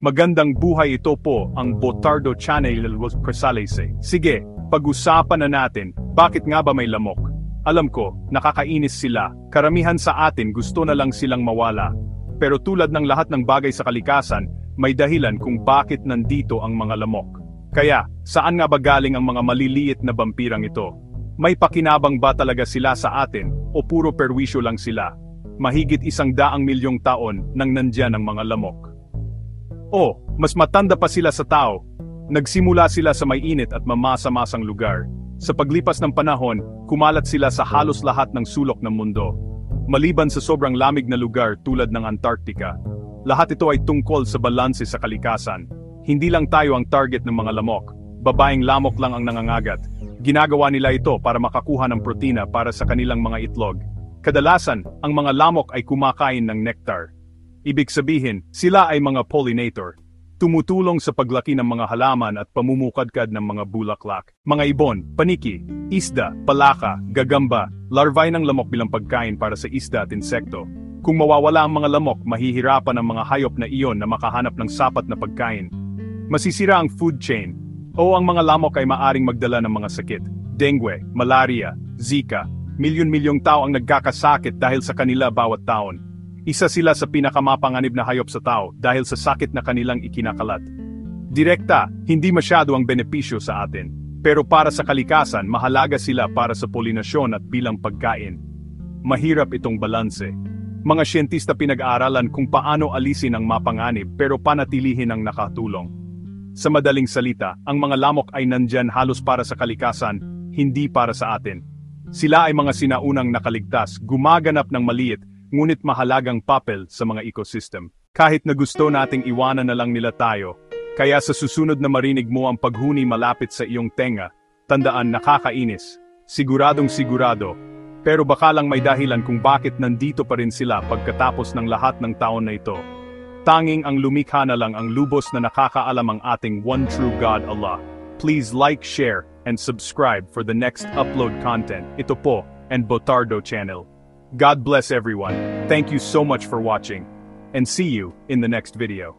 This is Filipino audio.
Magandang buhay, ito po ang Botardo Channel Presalese. Sige, pag-usapan na natin, bakit nga ba may lamok? Alam ko, nakakainis sila, karamihan sa atin gusto na lang silang mawala. Pero tulad ng lahat ng bagay sa kalikasan, may dahilan kung bakit nandito ang mga lamok. Kaya, saan nga ba galing ang mga maliliit na vampirang ito? May pakinabang ba talaga sila sa atin, o puro perwisyo lang sila? Mahigit 100 milyong taon nang nandyan ang mga lamok. O, mas matanda pa sila sa tao. Nagsimula sila sa may init at mamasa-masang lugar. Sa paglipas ng panahon, kumalat sila sa halos lahat ng sulok ng mundo. Maliban sa sobrang lamig na lugar tulad ng Antarctica. Lahat ito ay tungkol sa balanse sa kalikasan. Hindi lang tayo ang target ng mga lamok. Babaeng lamok lang ang nangangagat. Ginagawa nila ito para makakuha ng protina para sa kanilang mga itlog. Kadalasan, ang mga lamok ay kumakain ng nectar. Ibig sabihin, sila ay mga pollinator. Tumutulong sa paglaki ng mga halaman at pamumukadkad ng mga bulaklak. Mga ibon, paniki, isda, palaka, gagamba, larvae ng lamok bilang pagkain para sa isda at insekto. Kung mawawala ang mga lamok, mahihirapan ang mga hayop na iyon na makahanap ng sapat na pagkain. Masisira ang food chain, o ang mga lamok ay maaring magdala ng mga sakit. Dengue, malaria, Zika. Milyon-milyong tao ang nagkakasakit dahil sa kanila bawat taon. Isa sila sa pinakamapanganib na hayop sa tao dahil sa sakit na kanilang ikinakalat. Direkta, hindi masyado ang benepisyo sa atin. Pero para sa kalikasan, mahalaga sila para sa polinasyon at bilang pagkain. Mahirap itong balanse. Mga siyentista pinag-aaralan kung paano alisin ang mapanganib pero panatilihin ang nakatulong. Sa madaling salita, ang mga lamok ay nandyan halos para sa kalikasan, hindi para sa atin. Sila ay mga sinaunang nakaligtas, gumaganap ng maliit, ngunit mahalagang papel sa mga ecosystem. Kahit na gusto nating iwanan na lang nila tayo, kaya sa susunod na marinig mo ang paghuni malapit sa iyong tenga, tandaan nakakainis, siguradong sigurado, pero baka lang may dahilan kung bakit nandito pa rin sila pagkatapos ng lahat ng taon na ito. Tanging ang lumikha na lang ang lubos na nakakaalam ang ating one true God Allah. Please like, share, and subscribe for the next upload content. Ito po, and Botardo Channel. God bless everyone, thank you so much for watching, and see you in the next video.